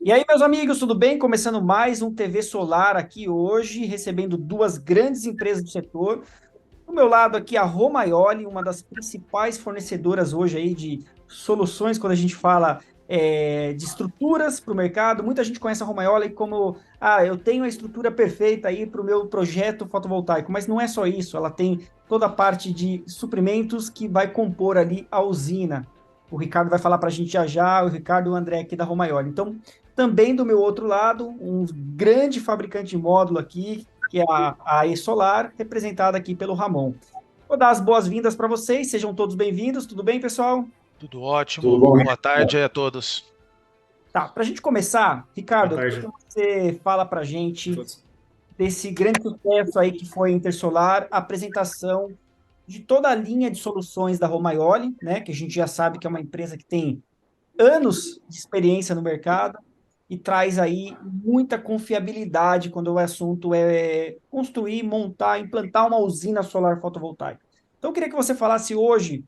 E aí, meus amigos, tudo bem? Começando mais um TV Solar aqui hoje, recebendo duas grandes empresas do setor. Do meu lado aqui, a Romaioli, uma das principais fornecedoras hoje aí de soluções quando a gente fala de estruturas para o mercado. Muita gente conhece a Romaioli como, eu tenho a estrutura perfeita aí para o meu projeto fotovoltaico, mas não é só isso, ela tem toda a parte de suprimentos que vai compor ali a usina. O Ricardo vai falar para a gente já já, o Ricardo e o André aqui da Romaioli. Então, também do meu outro lado, um grande fabricante de módulo aqui, que é a E-Solar, representada aqui pelo Ramon. Vou dar as boas-vindas para vocês, sejam todos bem-vindos, tudo bem, pessoal? Tudo Tudo ótimo. bom? Boa tarde a todos. Tá, para a gente começar, Boa Ricardo, eu queria que tarde você fala para a a gente todos. desse grande sucesso aí que foi a Intersolar, a apresentação de toda a linha de soluções da Romaioli, né, que a gente já sabe que é uma empresa que tem anos de experiência no mercado e traz aí muita confiabilidade quando o assunto é construir, montar, implantar uma usina solar fotovoltaica. Então, eu queria que você falasse hoje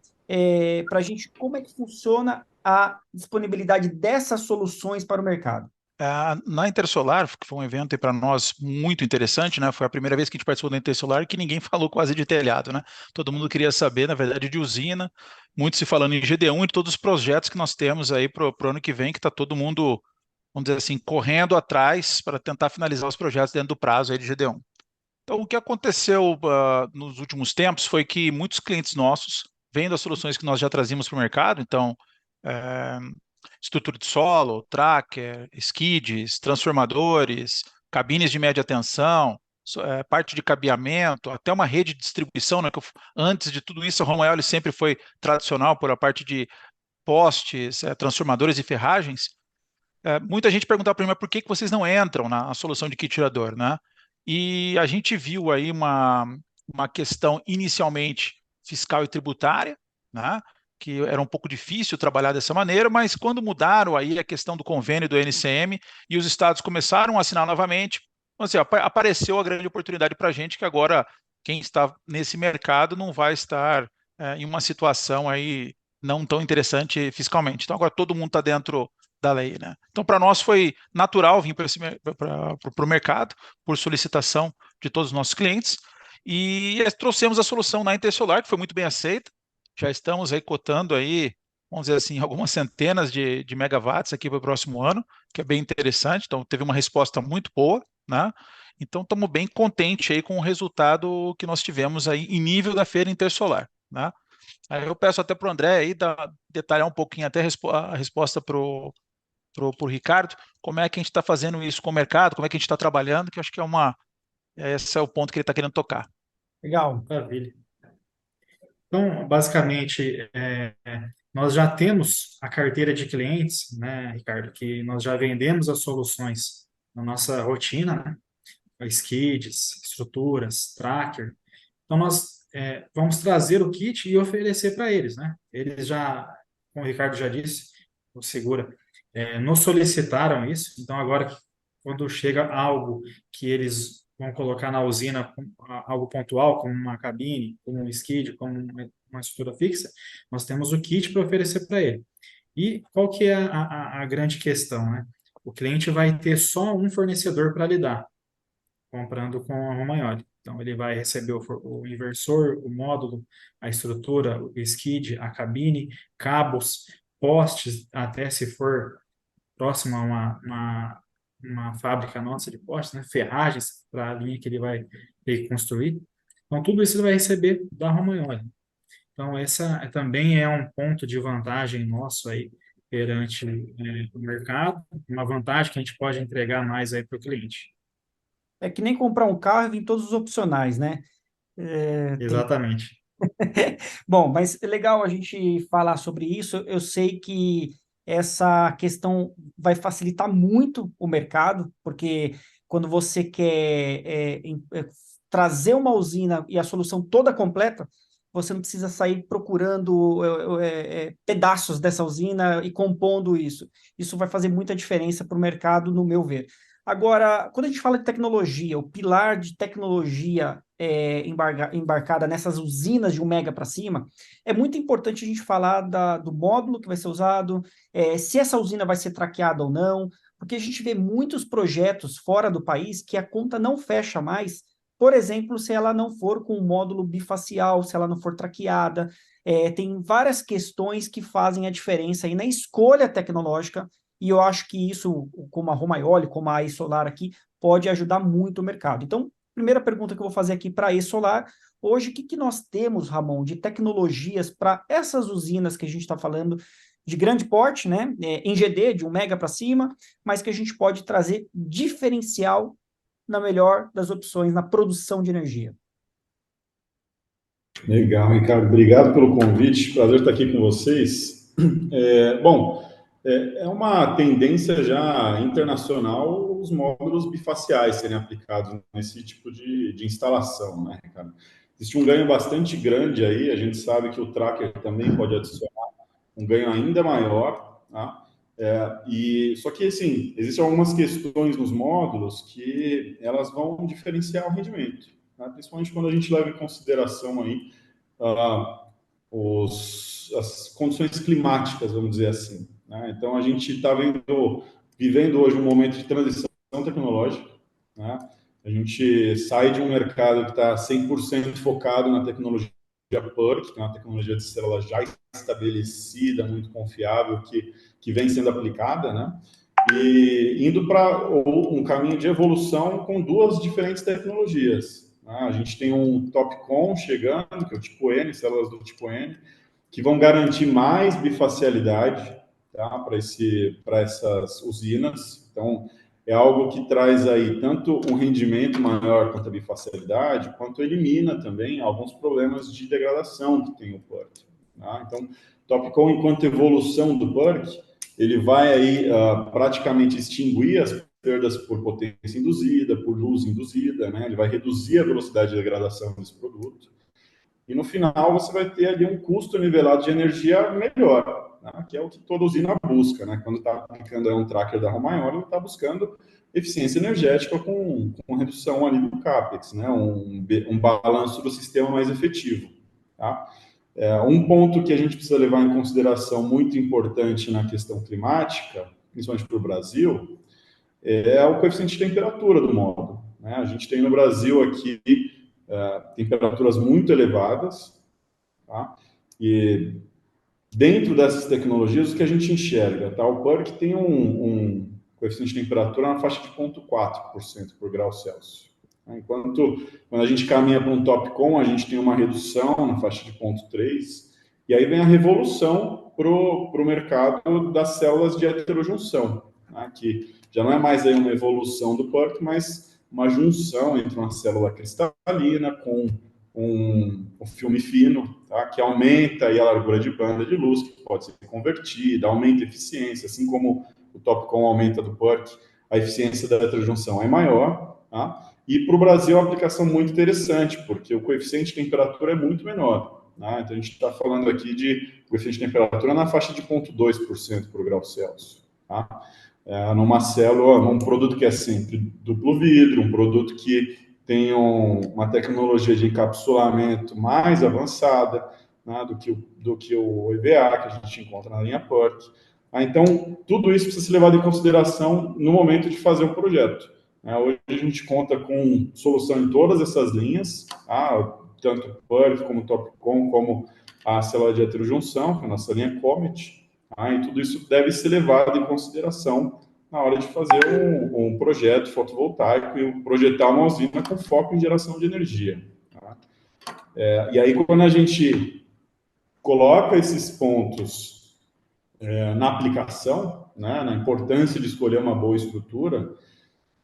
para a gente como é que funciona a disponibilidade dessas soluções para o mercado. Na Intersolar, que foi um evento para nós muito interessante, né? Foi a primeira vez que a gente participou da Intersolar que ninguém falou quase de telhado, né? Todo mundo queria saber, na verdade, de usina, muito se falando em GD1 e de todos os projetos que nós temos aí para o ano que vem, que está todo mundo, vamos dizer assim, correndo atrás para tentar finalizar os projetos dentro do prazo aí de GD1. Então, o que aconteceu nos últimos tempos foi que muitos clientes nossos, vendo as soluções que nós já trazíamos para o mercado, então, eh, estrutura de solo, tracker, skids, transformadores, cabines de média tensão, parte de cabeamento, até uma rede de distribuição, né, antes de tudo isso, a Romael sempre foi tradicional por a parte de postes, transformadores e ferragens. Muita gente perguntava para mim, mas por que vocês não entram na solução de kit tirador, né? E a gente viu aí uma questão inicialmente fiscal e tributária, né? Que era um pouco difícil trabalhar dessa maneira, mas quando mudaram aí a questão do convênio do NCM e os estados começaram a assinar novamente, assim, apareceu a grande oportunidade para a gente que agora quem está nesse mercado não vai estar em uma situação aí não tão interessante fiscalmente. Então agora todo mundo está dentro da lei, né? Então, para nós foi natural vir para o mercado por solicitação de todos os nossos clientes e trouxemos a solução na Intersolar, que foi muito bem aceita. Já estamos aí cotando aí, vamos dizer assim, algumas centenas de megawatts aqui para o próximo ano, que é bem interessante. Então, teve uma resposta muito boa, né? Então, estamos bem contentes aí com o resultado que nós tivemos aí em nível da feira Intersolar, né? Aí eu peço até para o André aí detalhar um pouquinho até a resposta para o Ricardo, como é que a gente está fazendo isso com o mercado, como é que a gente está trabalhando, que eu acho que esse é o ponto que ele está querendo tocar. Legal. Maravilha. Então, basicamente, nós já temos a carteira de clientes, né, Ricardo, que nós já vendemos as soluções na nossa rotina, né? Skids, estruturas, tracker. Então, nós vamos trazer o kit e oferecer para eles, né? Eles já, como o Ricardo já disse, o Segura, nos solicitaram isso. Então, agora, quando chega algo que eles vão colocar na usina, algo pontual, como uma cabine, como um skid, como uma estrutura fixa, nós temos o kit para oferecer para ele. E qual que é a grande questão, né? O cliente vai ter só um fornecedor para lidar comprando com a Romagnoli. Então, ele vai receber o inversor, o módulo, a estrutura, o skid, a cabine, cabos, postes, até se for próximo a uma fábrica nossa de postes, né? Ferragens para a linha que ele vai ter que construir. Então, tudo isso ele vai receber da Romagnoli. Então, essa também é um ponto de vantagem nosso aí perante o mercado, uma vantagem que a gente pode entregar mais aí para o cliente. É que nem comprar um carro e vir todos os opcionais, né? Tem. Exatamente. Bom, mas é legal a gente falar sobre isso. Eu sei que essa questão vai facilitar muito o mercado, porque quando você quer trazer uma usina e a solução toda completa, você não precisa sair procurando pedaços dessa usina e compondo isso. Isso vai fazer muita diferença para o mercado, no meu ver. Agora, quando a gente fala de tecnologia, o pilar de tecnologia embarcada nessas usinas de 1 mega para cima, é muito importante a gente falar do módulo que vai ser usado, se essa usina vai ser traqueada ou não, porque a gente vê muitos projetos fora do país que a conta não fecha mais, por exemplo, se ela não for com um módulo bifacial, se ela não for traqueada. Tem várias questões que fazem a diferença aí na escolha tecnológica, e eu acho que isso, como a Romaioli, como a iSolar aqui, pode ajudar muito o mercado. Então, primeira pergunta que eu vou fazer aqui para a iSolar, hoje, o que, que nós temos, Ramon, de tecnologias para essas usinas que a gente está falando de grande porte, né, em GD, de 1 mega para cima, mas que a gente pode trazer diferencial na melhor das opções na produção de energia. Legal, Ricardo. Obrigado pelo convite. Prazer estar aqui com vocês. É uma tendência já internacional os módulos bifaciais serem aplicados nesse tipo de instalação, né, Ricardo? Existe um ganho bastante grande aí. A gente sabe que o tracker também pode adicionar um ganho ainda maior, tá? Só que, assim, existem algumas questões nos módulos que elas vão diferenciar o rendimento, tá? Principalmente quando a gente leva em consideração aí as condições climáticas, vamos dizer assim, né? Então, a gente está vivendo hoje um momento de transição tecnológica, né? A gente sai de um mercado que está 100% focado na tecnologia PERC, que é uma tecnologia de célula já estabelecida, muito confiável, que vem sendo aplicada, né? E indo para um caminho de evolução com duas diferentes tecnologias. A gente tem um TOPCon chegando, que é o tipo N, células do tipo N, que vão garantir mais bifacialidade, tá, para essas usinas. Então, é algo que traz aí tanto um rendimento maior quanto a bifacialidade, quanto elimina também alguns problemas de degradação que tem o PERC. Tá? Então, TOPCon, enquanto evolução do PERC, ele vai aí praticamente extinguir as perdas por potência induzida, por luz induzida, né? Ele vai reduzir a velocidade de degradação desse produto. E no final você vai ter ali um custo nivelado de energia melhor, né? Que é o que toda usina busca, né? Quando está aplicando um tracker da Romaioli, ele está buscando eficiência energética com redução ali do CAPEX, né? Um balanço do sistema mais efetivo, tá? Um ponto que a gente precisa levar em consideração muito importante na questão climática, principalmente para o Brasil, é o coeficiente de temperatura do módulo, né? A gente tem no Brasil aqui temperaturas muito elevadas, tá? E dentro dessas tecnologias, o que a gente enxerga, tá? O PERC tem um coeficiente de temperatura na faixa de 0,4% por grau Celsius. Enquanto, quando a gente caminha para um TOPCon, a gente tem uma redução na faixa de 0,3%, e aí vem a revolução para o mercado das células de heterojunção, né? Que já não é mais aí uma evolução do PERC, mas uma junção entre uma célula cristalina com um filme fino, tá? Que aumenta aí a largura de banda de luz, que pode ser convertida, aumenta a eficiência, assim como o TOPCon aumenta do PERC, a eficiência da heterojunção é maior, tá? E para o Brasil é uma aplicação muito interessante, porque o coeficiente de temperatura é muito menor, né? Então a gente está falando aqui de coeficiente de temperatura na faixa de 0,2% por grau Celsius, tá? Numa célula, num produto que é sempre duplo vidro, um produto que tem uma tecnologia de encapsulamento mais avançada, né, do que o EVA, que a gente encontra na linha PERC. Então, tudo isso precisa ser levado em consideração no momento de fazer um projeto. Hoje a gente conta com solução em todas essas linhas, tanto PERC como TOPCon, como a célula de heterojunção, que é a nossa linha Comet. E tudo isso deve ser levado em consideração na hora de fazer um projeto fotovoltaico e projetar uma usina com foco em geração de energia. Tá? E aí, quando a gente coloca esses pontos na aplicação, né, na importância de escolher uma boa estrutura,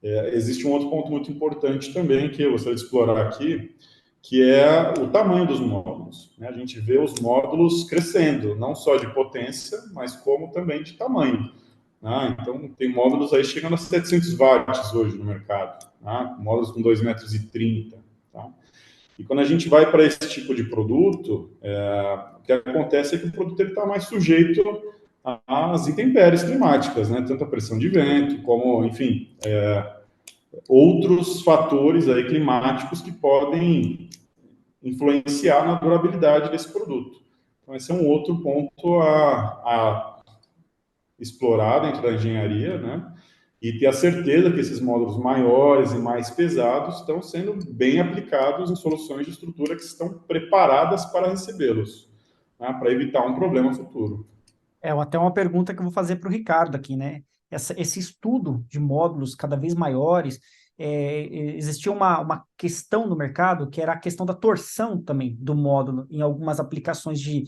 existe um outro ponto muito importante também que eu gostaria de explorar aqui, que é o tamanho dos módulos, né? A gente vê os módulos crescendo, não só de potência, mas como também de tamanho. Então, tem módulos aí chegando a 700 watts hoje no mercado, módulos com 2,30 m. Tá? E quando a gente vai para esse tipo de produto, o que acontece é que o produto está mais sujeito às intempéries climáticas, né? Tanto a pressão de vento, como, enfim, outros fatores aí climáticos que podem influenciar na durabilidade desse produto. Então, esse é um outro ponto a explorar dentro da engenharia, né? e ter a certeza que esses módulos maiores e mais pesados estão sendo bem aplicados em soluções de estrutura que estão preparadas para recebê-los, né, para evitar um problema futuro. Até uma pergunta que eu vou fazer para o Ricardo aqui, né? Esse estudo de módulos cada vez maiores, existia uma questão no mercado que era a questão da torção também do módulo em algumas aplicações de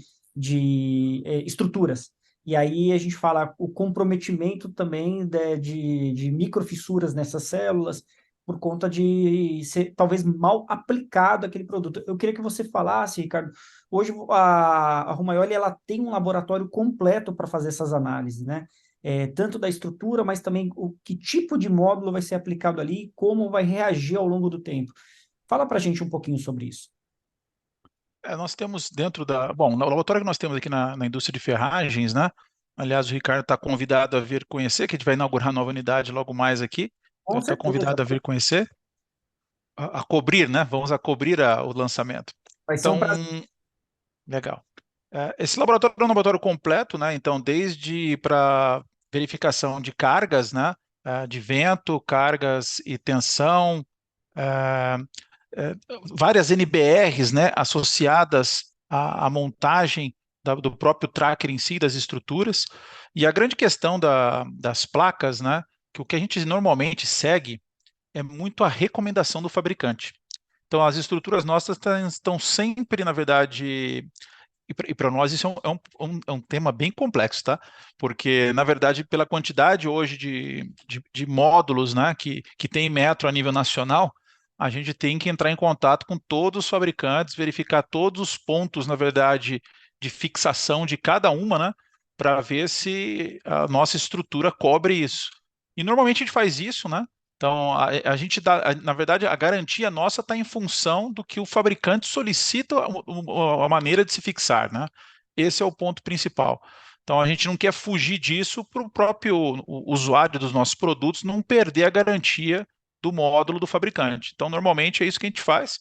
estruturas. E aí a gente fala o comprometimento também de microfissuras nessas células por conta de ser talvez mal aplicado aquele produto. Eu queria que você falasse, Ricardo. Hoje, a Romaioli, ela tem um laboratório completo para fazer essas análises, né? Tanto da estrutura, mas também que tipo de módulo vai ser aplicado ali, como vai reagir ao longo do tempo. Fala para a gente um pouquinho sobre isso. Nós temos dentro Bom, no laboratório que nós temos aqui na indústria de ferragens, né? Aliás, o Ricardo está convidado a vir conhecer, que a gente vai inaugurar a nova unidade logo mais aqui. Então, Com ele está certeza. convidado a vir conhecer, a cobrir, né? Vamos a cobrir o lançamento. Vai ser um Então, prazer. legal. Esse laboratório é um laboratório completo, né? Então, desde para verificação de cargas, né? De vento, cargas e tensão, eh, eh, várias NBRs, né? Associadas à montagem do próprio tracker em si, das estruturas. E a grande questão das placas, né? Que o que a gente normalmente segue é muito a recomendação do fabricante. Então, as estruturas nossas estão sempre, na verdade, e para nós isso é um tema bem complexo, tá? Porque, na verdade, pela quantidade hoje de módulos, né, que tem metro a nível nacional, a gente tem que entrar em contato com todos os fabricantes, verificar todos os pontos, na verdade, de fixação de cada uma, né, para ver se a nossa estrutura cobre isso. E normalmente a gente faz isso, né? Então, a gente dá, na verdade, a garantia nossa está em função do que o fabricante solicita a maneira de se fixar, né? Esse é o ponto principal. Então, a gente não quer fugir disso para o próprio usuário dos nossos produtos não perder a garantia do módulo do fabricante. Então, normalmente é isso que a gente faz.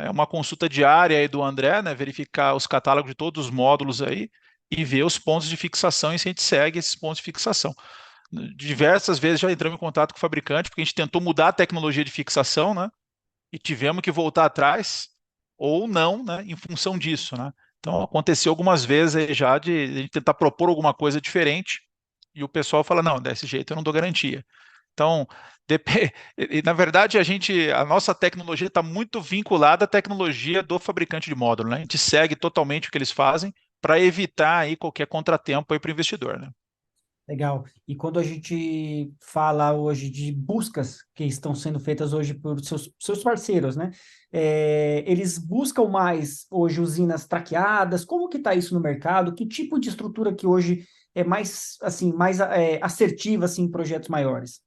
É uma consulta diária aí do André, né? Verificar os catálogos de todos os módulos aí e ver os pontos de fixação e se a gente segue esses pontos de fixação. Diversas vezes já entramos em contato com o fabricante, porque a gente tentou mudar a tecnologia de fixação, né? E tivemos que voltar atrás, ou não, né? Em função disso, né? Então, aconteceu algumas vezes aí já de a gente tentar propor alguma coisa diferente, e o pessoal fala, não, desse jeito eu não dou garantia. Então, na verdade, a nossa tecnologia está muito vinculada à tecnologia do fabricante de módulo, né? A gente segue totalmente o que eles fazem para evitar aí qualquer contratempo para o investidor, né? Legal. E quando a gente fala hoje de buscas que estão sendo feitas hoje por seus parceiros, né? Eles buscam mais hoje usinas traqueadas? Como que está isso no mercado? Que tipo de estrutura que hoje é mais, assim, mais assertiva, assim, em projetos maiores?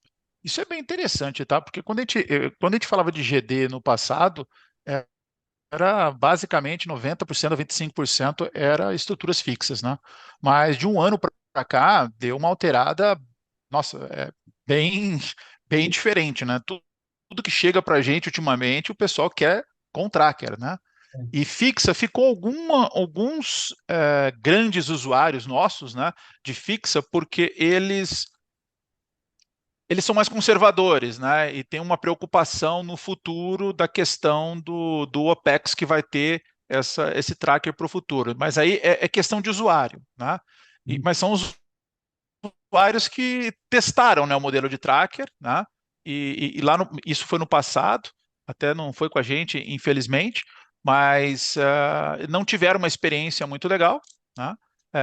Isso é bem interessante, tá? Porque quando a gente falava de GD no passado, eh, era basicamente 90%, 95% era estruturas fixas, né? Mas de um ano para cá, deu uma alterada, nossa, bem, bem diferente, né? Tudo que chega para a gente ultimamente, o pessoal quer com tracker, né? E fixa, ficou alguns grandes usuários nossos, né, de fixa, porque eles são mais conservadores, né? E tem uma preocupação no futuro da questão do OPEX que vai ter esse tracker para o futuro. Mas aí é questão de usuário, né? Mas são os usuários que testaram, né, o modelo de tracker, né? E lá isso foi no passado, até não foi com a gente, infelizmente, mas não tiveram uma experiência muito legal, né?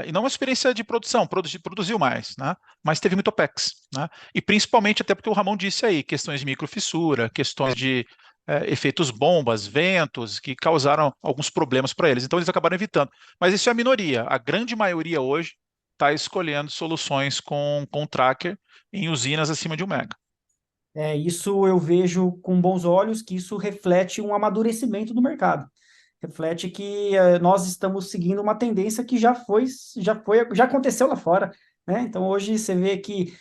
E não uma experiência de produção, produziu mais, né? Mas teve muito OPEX, né? E principalmente até porque o Ramon disse aí, questões de microfissura, questões de efeitos bombas, ventos, que causaram alguns problemas para eles. Então eles acabaram evitando. Mas isso é a minoria. A grande maioria hoje está escolhendo soluções com tracker em usinas acima de 1 mega. Isso eu vejo com bons olhos, que isso reflete um amadurecimento do mercado. Reflete que nós estamos seguindo uma tendência que já aconteceu lá fora, né? Então hoje você vê que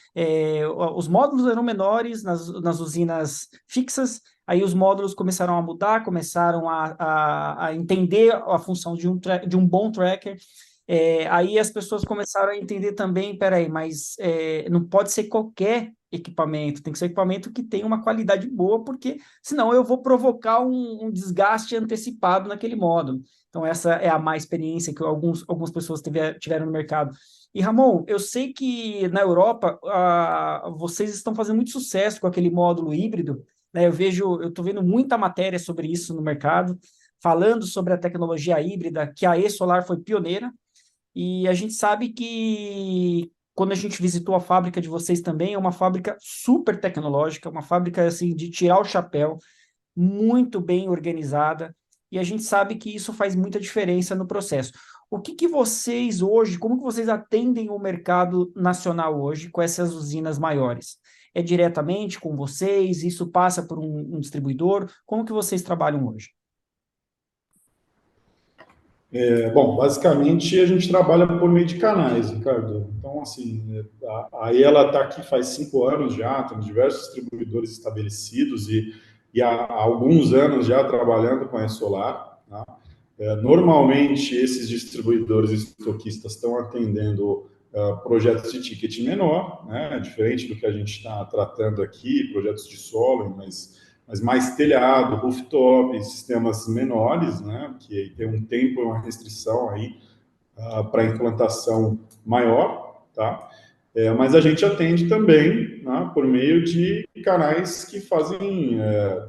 os módulos eram menores nas usinas fixas, aí os módulos começaram a mudar, começaram a entender a função de um bom tracker. Aí as pessoas começaram a entender também, peraí, mas não pode ser qualquer equipamento, tem que ser um equipamento que tem uma qualidade boa, porque senão eu vou provocar um desgaste antecipado naquele módulo. Então, essa é a má experiência que algumas pessoas tiveram no mercado. E, Ramon, eu sei que na Europa vocês estão fazendo muito sucesso com aquele módulo híbrido, né? Eu estou vendo muita matéria sobre isso no mercado, falando sobre a tecnologia híbrida, que a E-Solar foi pioneira, e a gente sabe que quando a gente visitou a fábrica de vocês também, é uma fábrica super tecnológica, uma fábrica assim de tirar o chapéu, muito bem organizada, e a gente sabe que isso faz muita diferença no processo. O que vocês hoje, como que vocês atendem o mercado nacional hoje com essas usinas maiores? É diretamente com vocês? Isso passa por um distribuidor? Como que vocês trabalham hoje? Bom, basicamente a gente trabalha por meio de canais, Ricardo. Então, assim, aí ela está aqui faz 5 anos já, temos diversos distribuidores estabelecidos e há alguns anos já trabalhando com a E-Solar. Tá? Normalmente, esses distribuidores estoquistas estão atendendo projetos de ticket menor, né? Diferente do que a gente está tratando aqui, projetos de solo, mas mais telhado, rooftop, sistemas menores, né, que tem um tempo, uma restrição aí para implantação maior, tá? Mas a gente atende também, né, por meio de canais que fazem,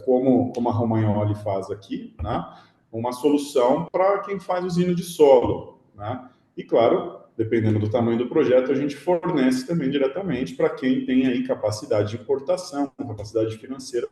como a Romagnoli faz aqui, né, uma solução para quem faz usina de solo, né? E claro, dependendo do tamanho do projeto, a gente fornece também diretamente para quem tem aí capacidade de importação, capacidade financeira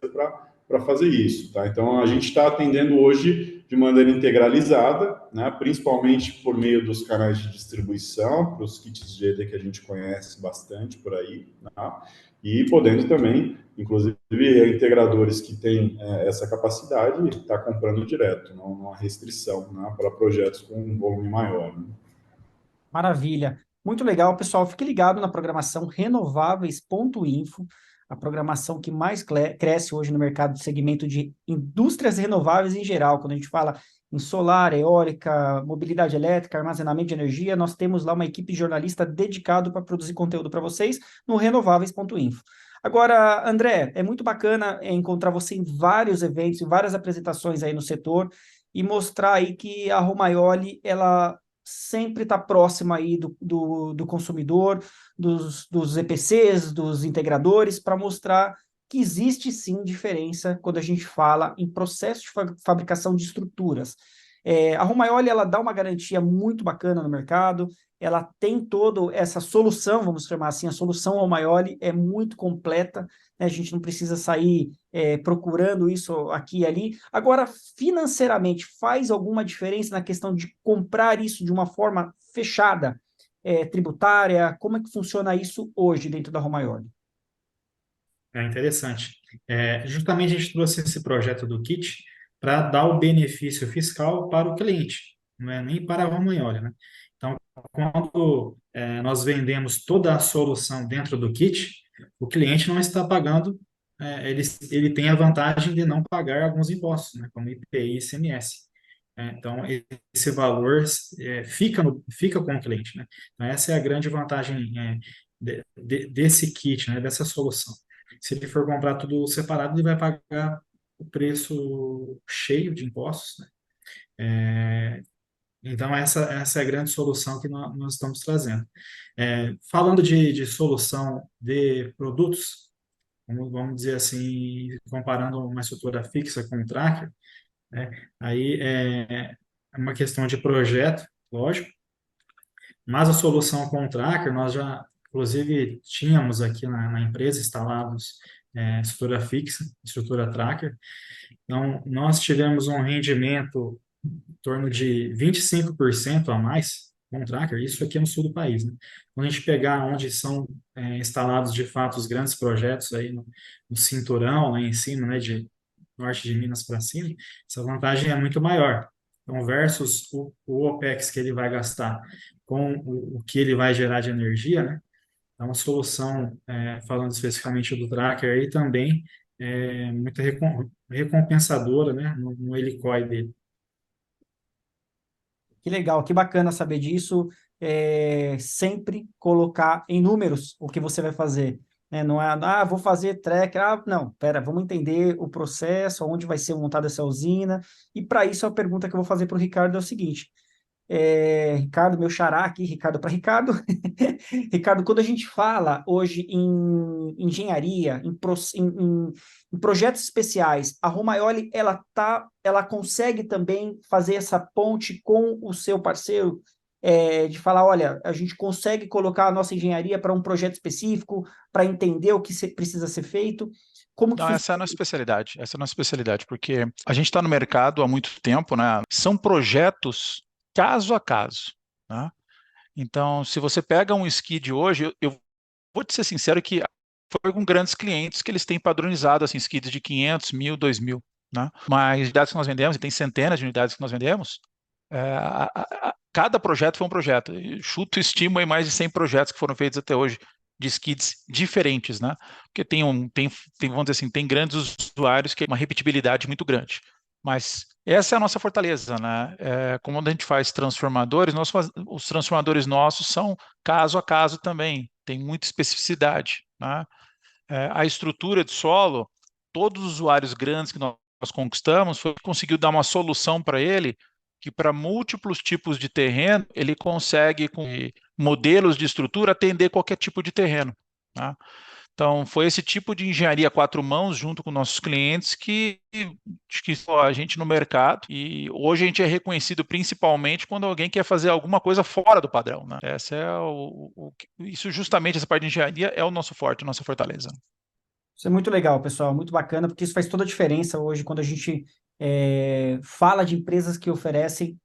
para fazer isso, tá? Então, a gente está atendendo hoje de maneira integralizada, né? Principalmente por meio dos canais de distribuição, para os kits GD que a gente conhece bastante por aí, tá? E podendo também, inclusive, integradores que têm essa capacidade, estar comprando direto, não há restrição, né? Para projetos com um volume maior, né? Maravilha. Muito legal, pessoal. Fique ligado na programação renováveis.info, a programação que mais cresce hoje no mercado do segmento de indústrias renováveis em geral. Quando a gente fala em solar, eólica, mobilidade elétrica, armazenamento de energia, nós temos lá uma equipe de jornalista dedicado para produzir conteúdo para vocês no renováveis.info. Agora, André, é muito bacana encontrar você em vários eventos, em várias apresentações aí no setor e mostrar aí que a Romaioli, ela sempre está próxima aí do consumidor, dos EPCs, dos integradores, para mostrar que existe sim diferença quando a gente fala em processo de fabricação de estruturas. A Romaioli, ela dá uma garantia muito bacana no mercado, ela tem toda essa solução, vamos chamar assim, a solução Romaioli é muito completa, né? A gente não precisa sair procurando isso aqui e ali. Agora, financeiramente, faz alguma diferença na questão de comprar isso de uma forma fechada, tributária? Como é que funciona isso hoje dentro da Romaioli? É interessante. Justamente a gente trouxe esse projeto do kit para dar o benefício fiscal para o cliente, não é nem para a Romagnoli, né? Então, quando nós vendemos toda a solução dentro do kit, o cliente não está pagando, ele tem a vantagem de não pagar alguns impostos, né, como IPI e ICMS. Então, esse valor fica com o cliente, né? Então, essa é a grande vantagem desse kit, né, dessa solução. Se ele for comprar tudo separado, ele vai pagar o preço cheio de impostos, né? Então, essa é a grande solução que nós estamos trazendo. Falando de solução de produtos, vamos dizer assim, comparando uma estrutura fixa com um tracker, né? Aí é uma questão de projeto, lógico, mas a solução com o tracker, nós já, inclusive, tínhamos aqui na empresa instalados estrutura fixa, estrutura tracker. Então, nós tivemos um rendimento em torno de 25% a mais com o tracker, isso aqui no sul do país, né? Quando a gente pegar onde são instalados, de fato, os grandes projetos aí no cinturão, lá em cima, né, de norte de Minas para cima, essa vantagem é muito maior. Então, versus o OPEX que ele vai gastar com o que ele vai gerar de energia, né? Então, a solução, falando especificamente do tracker aí, também é muito recompensadora, né, no helicóide dele. Que legal, que bacana saber disso. Sempre colocar em números o que você vai fazer. né? Não é, vou fazer tracker, não, pera, vamos entender o processo, onde vai ser montada essa usina, e para isso a pergunta que eu vou fazer para o Ricardo é o seguinte, Ricardo, meu xará aqui, Ricardo para Ricardo. Ricardo, quando a gente fala hoje em engenharia, em projetos especiais, a Romaioli, ela consegue também fazer essa ponte com o seu parceiro, de falar, olha, a gente consegue colocar a nossa engenharia para um projeto específico, para entender o que precisa ser feito. Como que Não, essa é a nossa especialidade. Essa é a nossa especialidade, porque a gente está no mercado há muito tempo, né? São projetos caso a caso, né? Então, se você pega um skid hoje, eu vou te ser sincero que foi com grandes clientes que eles têm padronizado assim, skids de 500, 1.000, 2.000, né? Mas unidades que nós vendemos, e tem centenas de unidades que nós vendemos, cada projeto foi um projeto. Eu chuto, estimo aí mais de 100 projetos que foram feitos até hoje de skids diferentes, né? Porque vamos dizer assim, tem grandes usuários que tem uma repetibilidade muito grande. Mas essa é a nossa fortaleza, né? Como a gente faz transformadores, os transformadores nossos são caso a caso também, tem muita especificidade, né? A estrutura de solo, todos os usuários grandes que nós conquistamos, conseguiu dar uma solução para ele que para múltiplos tipos de terreno, ele consegue, com modelos de estrutura, atender qualquer tipo de terreno, tá? Então, foi esse tipo de engenharia a quatro mãos, junto com nossos clientes, que a gente no mercado, e hoje a gente é reconhecido principalmente quando alguém quer fazer alguma coisa fora do padrão, né? Essa é isso justamente, essa parte de engenharia é o nosso forte, a nossa fortaleza. Isso é muito legal, pessoal, muito bacana, porque isso faz toda a diferença hoje quando a gente fala de empresas que oferecem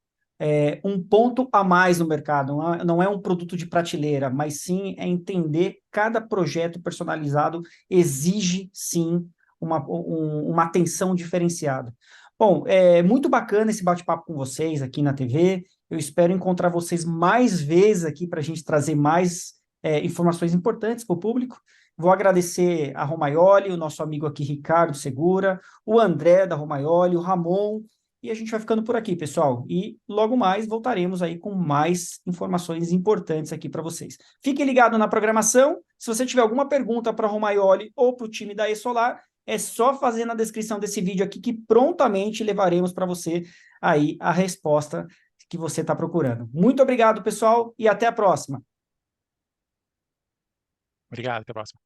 um ponto a mais no mercado. Não é um produto de prateleira, mas sim é entender cada projeto personalizado exige, sim, uma atenção diferenciada. Bom, muito bacana esse bate-papo com vocês aqui na TV. Eu espero encontrar vocês mais vezes aqui para a gente trazer mais informações importantes para o público. Vou agradecer a Romaioli, o nosso amigo aqui, Ricardo Segura, o André da Romaioli, o Ramon, e a gente vai ficando por aqui, pessoal. E logo mais voltaremos aí com mais informações importantes aqui para vocês. Fiquem ligados na programação. Se você tiver alguma pergunta para a Romaioli ou para o time da E-Solar, é só fazer na descrição desse vídeo aqui que prontamente levaremos para você aí a resposta que você está procurando. Muito obrigado, pessoal, e até a próxima. Obrigado, até a próxima.